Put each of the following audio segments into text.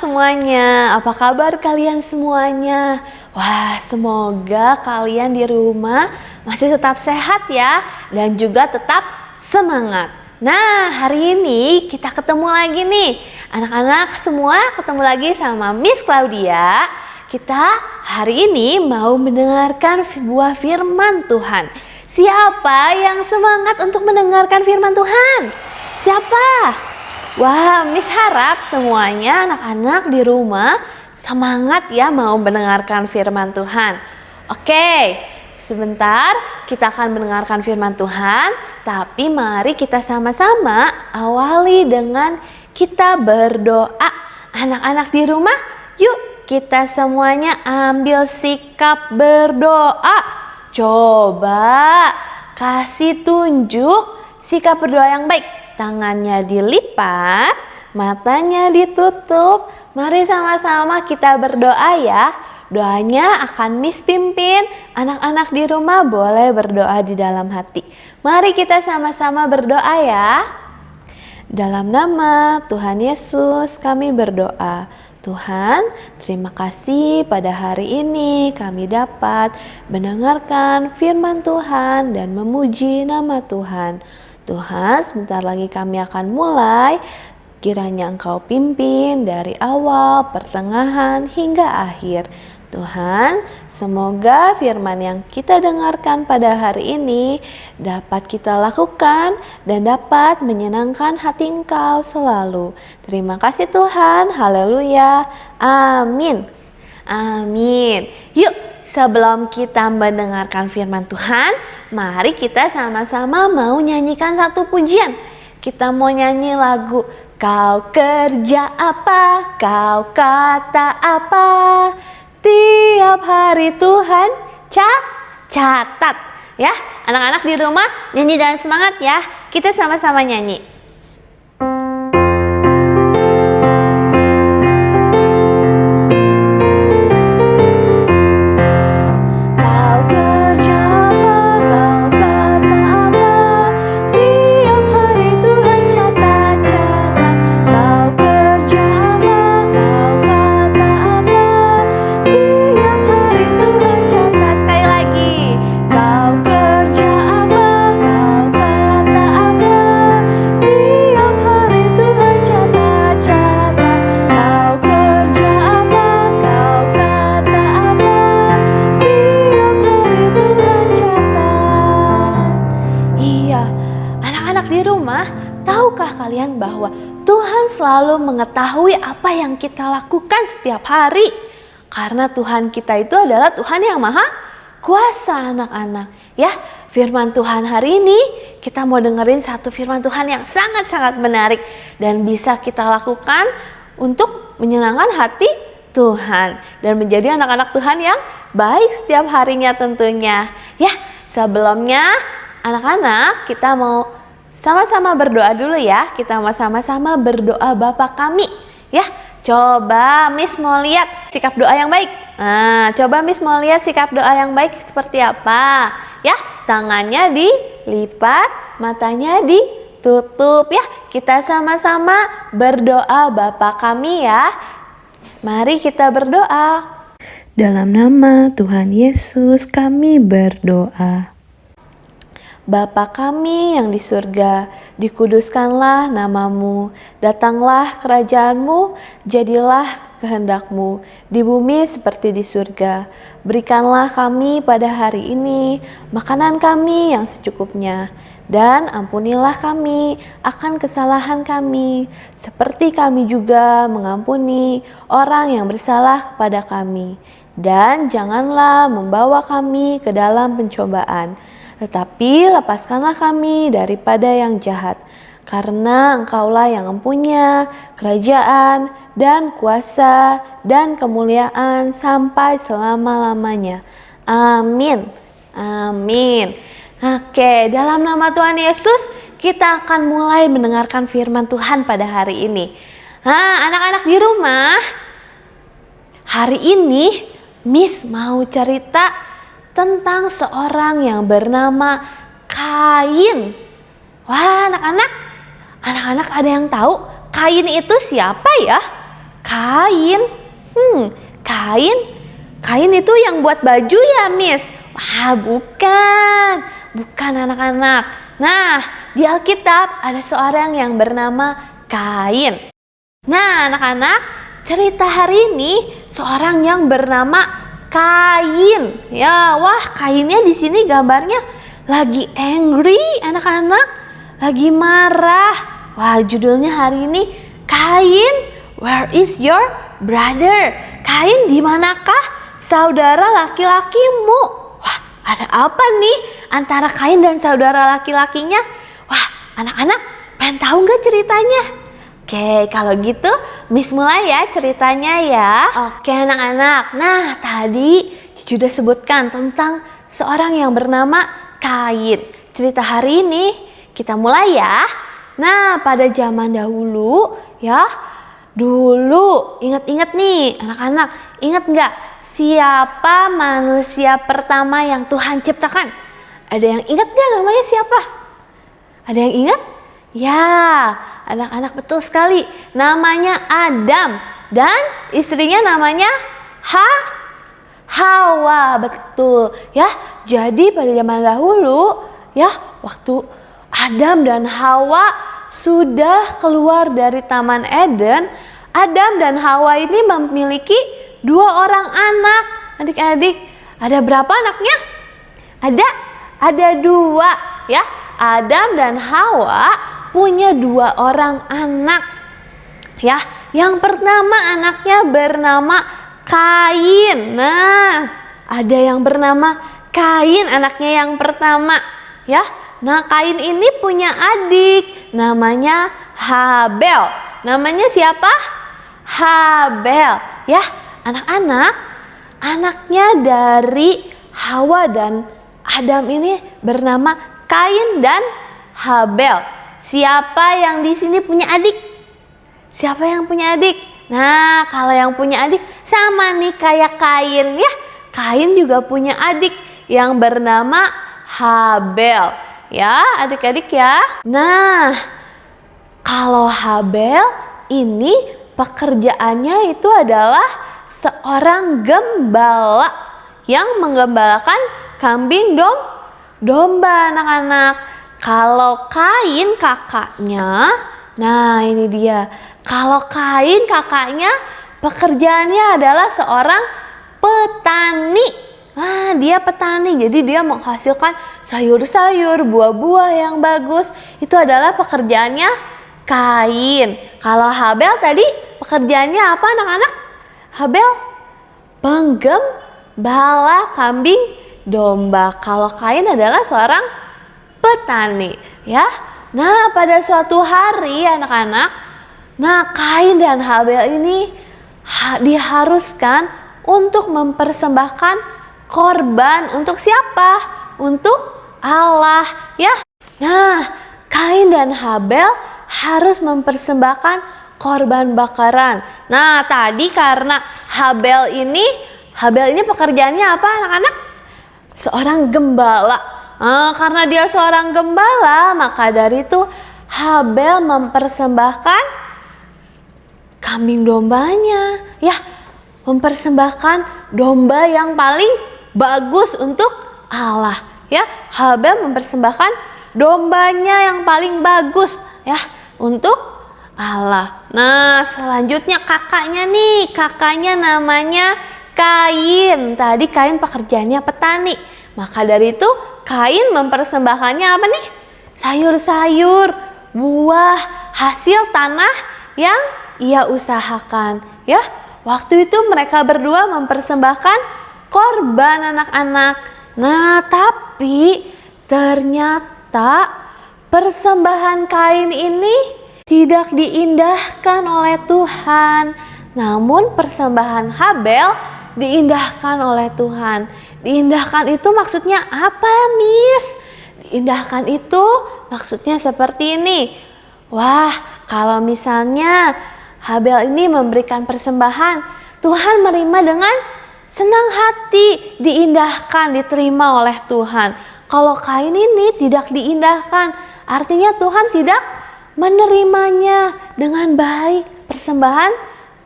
semuanya, apa kabar kalian semuanya? Wah, semoga kalian di rumah masih tetap sehat ya, dan juga tetap semangat. Nah, hari ini kita ketemu lagi nih, anak-anak semua ketemu lagi sama Miss Claudia. Kita hari ini mau mendengarkan sebuah firman Tuhan. Siapa yang semangat untuk mendengarkan firman Tuhan? Siapa? Wah, Miss harap semuanya anak-anak di rumah semangat ya mau mendengarkan firman Tuhan. Oke, sebentar kita akan mendengarkan firman Tuhan, tapi mari kita sama-sama awali dengan kita berdoa. Anak-anak di rumah, yuk kita semuanya ambil sikap berdoa. Coba kasih tunjuk sikap berdoa yang baik. Tangannya dilipat, matanya ditutup. Mari sama-sama kita berdoa ya. Doanya akan Miss pimpin. Anak-anak di rumah boleh berdoa di dalam hati. Mari kita sama-sama berdoa ya. Dalam nama Tuhan Yesus kami berdoa. Tuhan, terima kasih pada hari ini kami dapat mendengarkan firman Tuhan dan memuji nama Tuhan. Tuhan, sebentar lagi kami akan mulai. Kiranya Engkau pimpin dari awal, pertengahan, hingga akhir. Tuhan, semoga firman yang kita dengarkan pada hari ini dapat kita lakukan dan dapat menyenangkan hati Engkau selalu. Terima kasih Tuhan, haleluya, amin. Amin. Yuk, sebelum kita mendengarkan firman Tuhan, mari kita sama-sama mau nyanyikan satu pujian. Kita mau nyanyi lagu Kau kerja apa, kau kata apa, tiap hari Tuhan catat. Ya, anak-anak di rumah nyanyi dengan semangat ya. Kita sama-sama nyanyi. Kalian bahwa Tuhan selalu mengetahui apa yang kita lakukan setiap hari. Karena Tuhan kita itu adalah Tuhan yang maha kuasa anak-anak. Ya, firman Tuhan hari ini kita mau dengerin satu firman Tuhan yang sangat-sangat menarik. Dan bisa kita lakukan untuk menyenangkan hati Tuhan. Dan menjadi anak-anak Tuhan yang baik setiap harinya tentunya. Ya, sebelumnya anak-anak kita mau sama-sama berdoa dulu ya. Kita mau sama-sama berdoa Bapa kami ya. Coba Miss mau lihat sikap doa yang baik. Nah, coba Miss mau lihat sikap doa yang baik seperti apa ya. Tangannya dilipat, matanya ditutup ya. Kita sama-sama berdoa Bapa kami ya. Mari kita berdoa. Dalam nama Tuhan Yesus kami berdoa. Bapa kami yang di surga, dikuduskanlah namamu, datanglah kerajaanmu, jadilah kehendakmu, di bumi seperti di surga. Berikanlah kami pada hari ini makanan kami yang secukupnya, dan ampunilah kami akan kesalahan kami, seperti kami juga mengampuni orang yang bersalah kepada kami. Dan janganlah membawa kami ke dalam pencobaan, tetapi lepaskanlah kami daripada yang jahat, karena Engkaulah yang mempunyai kerajaan dan kuasa dan kemuliaan sampai selama-lamanya. Amin. Amin. Oke, dalam nama Tuhan Yesus kita akan mulai mendengarkan firman Tuhan pada hari ini. Anak-anak di rumah, hari ini Miss mau cerita tentang seorang yang bernama Kain. Wah, anak-anak ada yang tahu Kain itu siapa ya? Kain? Kain? Kain itu yang buat baju ya, Miss? Wah, bukan. Bukan anak-anak. Nah, di Alkitab ada seorang yang bernama Kain. Nah, anak-anak, cerita hari ini seorang yang bernama Kain. Ya, wah, Kainnya di sini gambarnya lagi angry, anak-anak. Lagi marah. Wah, judulnya hari ini Kain, where is your brother? Kain, di manakah saudara laki-lakimu? Wah, ada apa nih antara Kain dan saudara laki-lakinya? Wah, anak-anak pengen tahu nggak ceritanya? Oke, kalau gitu Miss mulai ya ceritanya ya. Oke anak-anak, nah tadi Cici udah sebutkan tentang seorang yang bernama Kain. Cerita hari ini kita mulai ya. Nah, pada zaman dahulu ya, dulu ingat-ingat nih anak-anak, ingat nggak siapa manusia pertama yang Tuhan ciptakan? Ada yang ingat nggak namanya siapa? Ada yang ingat? Ya, anak-anak betul sekali. Namanya Adam dan istrinya namanya Hawa, betul ya. Jadi pada zaman dahulu ya, waktu Adam dan Hawa sudah keluar dari Taman Eden, Adam dan Hawa ini memiliki 2 orang anak. Adik-adik, ada berapa anaknya? Ada 2 ya. Adam dan Hawa punya 2 orang anak ya. Yang pertama anaknya bernama Kain. Nah, ada yang bernama Kain anaknya yang pertama ya. Nah, Kain ini punya adik namanya Habel. Namanya siapa? Habel ya. Anak-anak, anaknya dari Hawa dan Adam ini bernama Kain dan Habel. Siapa yang di sini punya adik? Siapa yang punya adik? Nah, kalau yang punya adik sama nih kayak Kain ya. Kain juga punya adik yang bernama Habel. Ya, adik-adik ya. Nah, kalau Habel ini pekerjaannya itu adalah seorang gembala yang menggembalakan kambing domba anak-anak. Kalau Kain kakaknya, nah ini dia. Kalau Kain kakaknya pekerjaannya adalah seorang petani. Nah, dia petani, jadi dia menghasilkan sayur-sayur, buah-buah yang bagus. Itu adalah pekerjaannya Kain. Kalau Habel tadi pekerjaannya apa anak-anak? Habel penggembala kambing domba. Kalau Kain adalah seorang petani ya. Nah, pada suatu hari anak-anak, nah Kain dan Habel ini diharuskan untuk mempersembahkan korban untuk siapa? Untuk Allah ya. Nah, Kain dan Habel harus mempersembahkan korban bakaran. Nah, tadi karena Habel ini pekerjaannya apa anak-anak? Seorang gembala. Karena dia seorang gembala, maka dari itu Habel mempersembahkan kambing dombanya ya, mempersembahkan domba yang paling bagus untuk Allah ya. Habel mempersembahkan dombanya yang paling bagus ya untuk Allah. Nah, selanjutnya kakaknya namanya Kain. Tadi Kain pekerjaannya petani, maka dari itu Kain mempersembahkannya apa nih? Sayur-sayur, buah, hasil tanah yang ia usahakan ya. Waktu itu mereka berdua mempersembahkan korban anak-anak. Nah, tapi ternyata persembahan Kain ini tidak diindahkan oleh Tuhan. Namun persembahan Habel diindahkan oleh Tuhan. Diindahkan itu maksudnya apa, Miss? Diindahkan itu maksudnya seperti ini. Wah, kalau misalnya Habel ini memberikan persembahan, Tuhan menerima dengan senang hati, diindahkan, diterima oleh Tuhan. Kalau Kain ini tidak diindahkan, artinya Tuhan tidak menerimanya dengan baik persembahan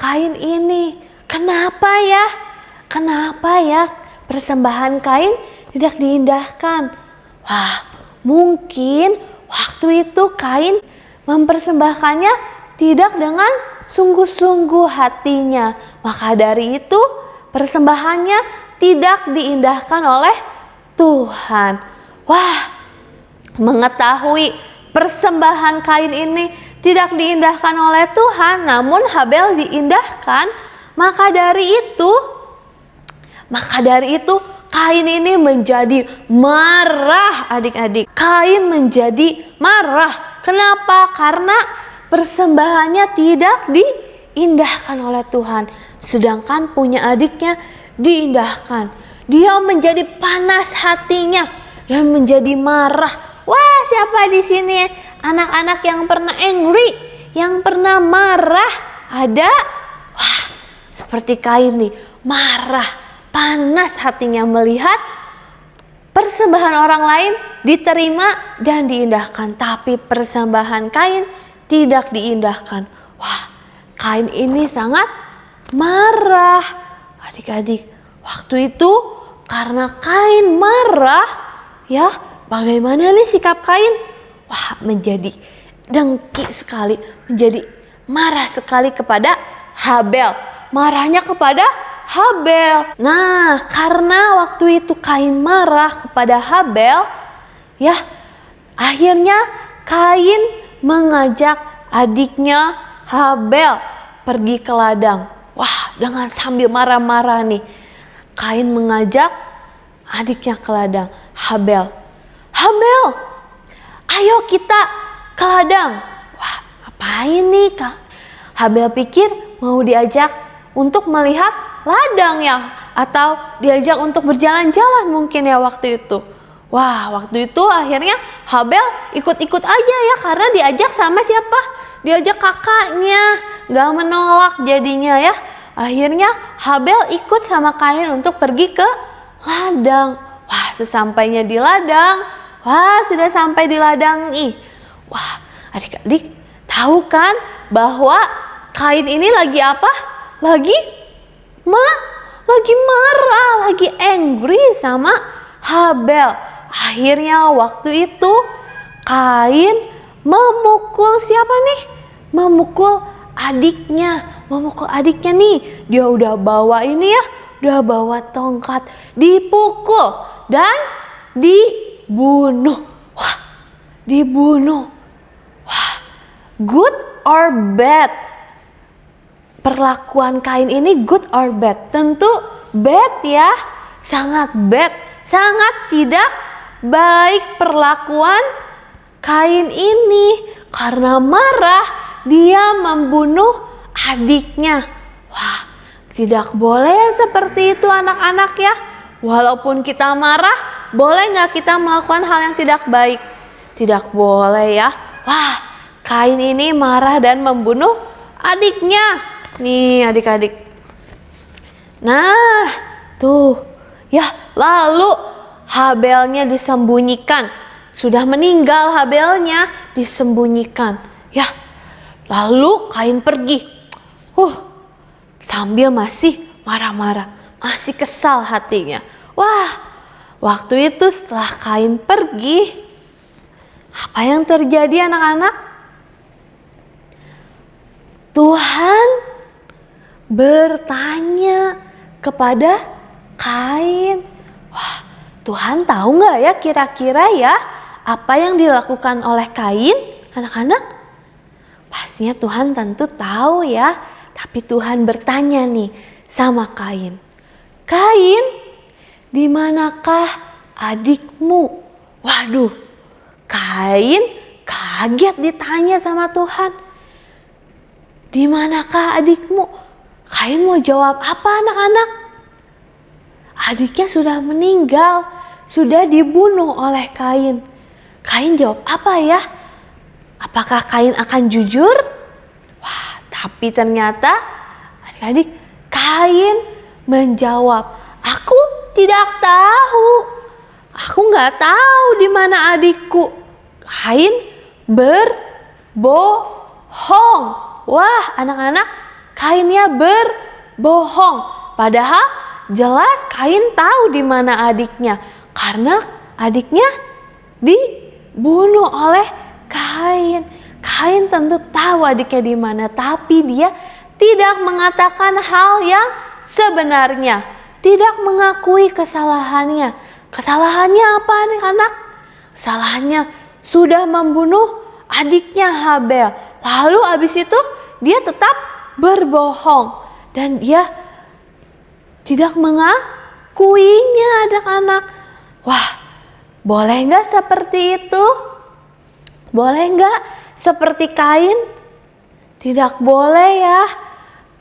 Kain ini. Kenapa ya? Kenapa ya persembahan Kain tidak diindahkan? Wah, mungkin waktu itu Kain mempersembahkannya tidak dengan sungguh-sungguh hatinya. Maka dari itu persembahannya tidak diindahkan oleh Tuhan. Wah, mengetahui persembahan Kain ini tidak diindahkan oleh Tuhan, namun Habel diindahkan, maka dari itu Kain ini menjadi marah, adik-adik. Kain menjadi marah. Kenapa? Karena persembahannya tidak diindahkan oleh Tuhan, sedangkan punya adiknya diindahkan. Dia menjadi panas hatinya dan menjadi marah. Wah, siapa di sini anak-anak yang pernah angry, yang pernah marah? Ada? Wah, seperti Kain nih, marah, panas hatinya melihat persembahan orang lain diterima dan diindahkan, tapi persembahan Kain tidak diindahkan. Wah, Kain ini sangat marah. Adik-adik, waktu itu karena Kain marah, ya, bagaimana nih sikap Kain? Wah, menjadi dengki sekali, menjadi marah sekali kepada Habel. Marahnya kepada Habel. Nah, karena waktu itu Kain marah kepada Habel, ya, akhirnya Kain mengajak adiknya Habel pergi ke ladang. Wah, dengan sambil marah-marah nih, Kain mengajak adiknya ke ladang. Habel, ayo kita ke ladang. Wah, ngapain nih Kak? Habel pikir mau diajak untuk melihat ladang ya, atau diajak untuk berjalan-jalan mungkin ya waktu itu. Wah, waktu itu akhirnya Habel ikut-ikut aja ya, karena diajak sama siapa? Diajak kakaknya, gak menolak jadinya ya. Akhirnya Habel ikut sama Kain untuk pergi ke ladang. Wah, sesampainya di ladang, wah, sudah sampai di ladang nih. Wah, adik-adik tahu kan bahwa Kain ini lagi apa? Lagi marah, lagi angry sama Habel. Akhirnya waktu itu Kain memukul siapa nih? Memukul adiknya nih. Dia udah bawa ini ya, udah bawa tongkat, dipukul dan dibunuh. Wah, dibunuh. Wah, good or bad? Perlakuan Kain ini good or bad? Tentu bad ya, sangat bad, sangat tidak baik perlakuan Kain ini. Karena marah, dia membunuh adiknya. Wah, tidak boleh seperti itu anak-anak ya. Walaupun kita marah, boleh nggak kita melakukan hal yang tidak baik? Tidak boleh ya. Wah, Kain ini marah dan membunuh adiknya. Nih adik-adik. Nah, tuh. Ya, lalu Habelnya disembunyikan. Sudah meninggal Habelnya, disembunyikan. Ya, lalu Kain pergi. Sambil masih marah-marah, masih kesal hatinya. Wah, waktu itu setelah Kain pergi, apa yang terjadi anak-anak? Tuhan bertanya kepada Kain. Wah, Tuhan tahu nggak ya kira-kira ya apa yang dilakukan oleh Kain, anak-anak? Pastinya Tuhan tentu tahu ya. Tapi Tuhan bertanya nih sama Kain. Kain, di manakah adikmu? Waduh, Kain kaget ditanya sama Tuhan. Di manakah adikmu? Kain mau jawab apa anak-anak? Adiknya sudah meninggal, sudah dibunuh oleh Kain. Kain jawab apa ya? Apakah Kain akan jujur? Wah, tapi ternyata adik-adik, Kain menjawab, aku tidak tahu. Aku nggak tahu di mana adikku. Kain berbohong. Wah, anak-anak, Kainnya berbohong. Padahal jelas Kain tahu di mana adiknya, karena adiknya dibunuh oleh Kain. Kain tentu tahu adiknya di mana, tapi dia tidak mengatakan hal yang sebenarnya, tidak mengakui kesalahannya. Kesalahannya apa anak-anak? Kesalahannya sudah membunuh adiknya Habel. Lalu habis itu dia tetap berbohong dan dia tidak mengakuinya anak-anak. Wah, boleh nggak seperti itu? Boleh nggak seperti Kain? Tidak boleh ya.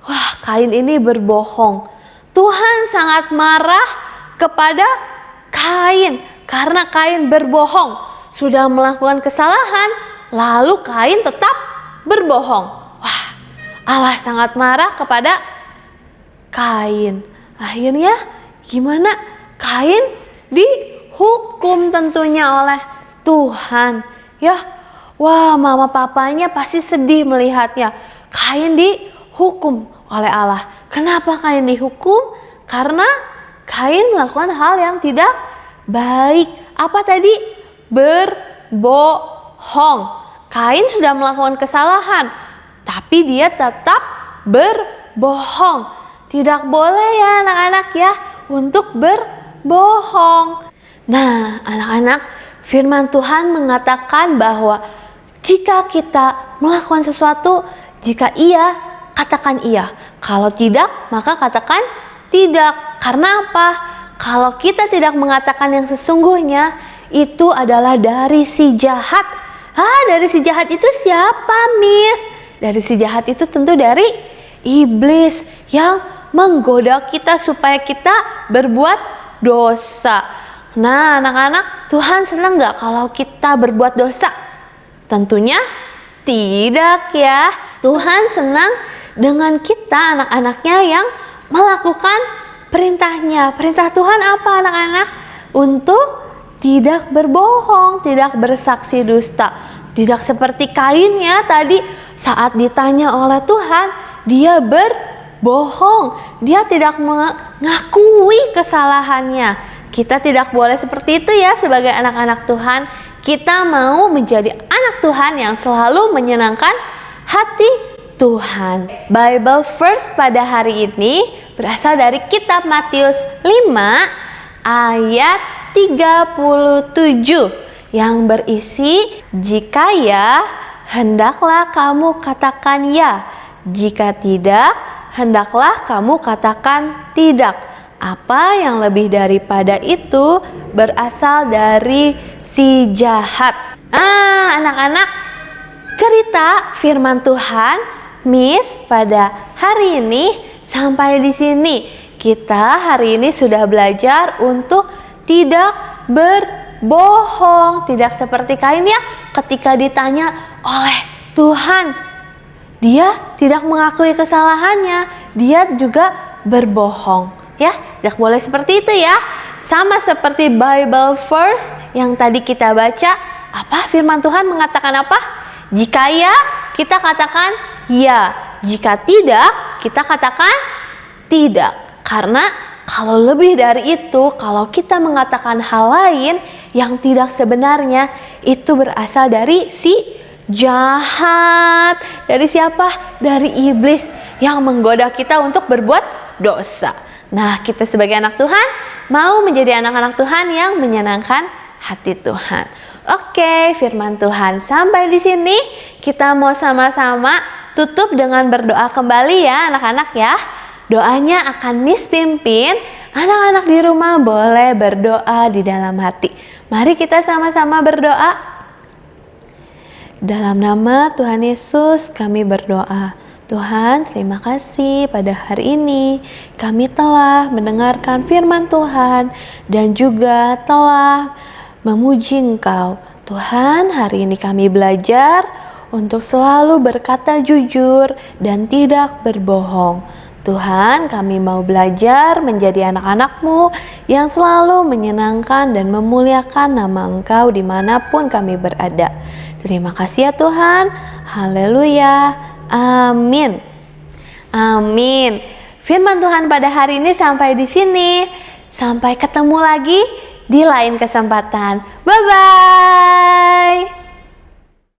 Wah, Kain ini berbohong. Tuhan sangat marah kepada Kain karena Kain berbohong. Sudah melakukan kesalahan, lalu Kain tetap berbohong. Wah, Allah sangat marah kepada Kain. Akhirnya gimana? Kain dihukum tentunya oleh Tuhan. Ya, wah, mama papanya pasti sedih melihatnya. Kain dihukum oleh Allah. Kenapa Kain dihukum? Karena Kain melakukan hal yang tidak baik. Apa tadi? Berbohong. Kain sudah melakukan kesalahan, tapi dia tetap berbohong. Tidak boleh ya anak-anak ya untuk berbohong. Nah, anak-anak, firman Tuhan mengatakan bahwa jika kita melakukan sesuatu, jika iya, katakan iya. Kalau tidak, maka katakan tidak. Karena apa? Kalau kita tidak mengatakan yang sesungguhnya, itu adalah dari si jahat. Dari si jahat itu siapa, Miss? Dari si jahat itu tentu dari iblis yang menggoda kita supaya kita berbuat dosa. Nah, anak-anak, Tuhan senang gak kalau kita berbuat dosa? Tentunya tidak ya. Tuhan senang dengan kita anak-anaknya yang melakukan perintahnya. Perintah Tuhan apa anak-anak? Untuk tidak berbohong, tidak bersaksi dusta. Tidak seperti Kain ya tadi saat ditanya oleh Tuhan, dia berbohong. Dia tidak mengakui kesalahannya. Kita tidak boleh seperti itu ya sebagai anak-anak Tuhan. Kita mau menjadi anak Tuhan yang selalu menyenangkan hati Tuhan. Bible verse pada hari ini berasal dari kitab Matius 5 ayat 37 yang berisi, jika ya, hendaklah kamu katakan ya. Jika tidak, hendaklah kamu katakan tidak. Apa yang lebih daripada itu berasal dari si jahat. Anak-anak, cerita firman Tuhan Miss pada hari ini sampai di sini. Kita hari ini sudah belajar untuk tidak berbohong, tidak seperti Kain ya, ketika ditanya oleh Tuhan, dia tidak mengakui kesalahannya, dia juga berbohong. Ya, tidak boleh seperti itu ya. Sama seperti Bible verse yang tadi kita baca, apa firman Tuhan mengatakan apa? Jika ya, kita katakan ya. Jika tidak, kita katakan tidak. Karena kalau lebih dari itu, kalau kita mengatakan hal lain yang tidak sebenarnya, itu berasal dari si jahat. Dari siapa? Dari iblis yang menggoda kita untuk berbuat dosa. Nah, kita sebagai anak Tuhan mau menjadi anak-anak Tuhan yang menyenangkan hati Tuhan. Oke, firman Tuhan sampai di sini. Kita mau sama-sama tutup dengan berdoa kembali ya anak-anak ya. Doanya akan Miss pimpin. Anak-anak di rumah boleh berdoa di dalam hati. Mari kita sama-sama berdoa. Dalam nama Tuhan Yesus kami berdoa. Tuhan, terima kasih pada hari ini kami telah mendengarkan firman Tuhan dan juga telah memuji Engkau. Tuhan, hari ini kami belajar untuk selalu berkata jujur dan tidak berbohong. Tuhan, kami mau belajar menjadi anak-anak-Mu yang selalu menyenangkan dan memuliakan nama Engkau dimanapun kami berada. Terima kasih ya Tuhan. Haleluya. Amin. Amin. Firman Tuhan pada hari ini sampai di sini. Sampai ketemu lagi di lain kesempatan. Bye-bye.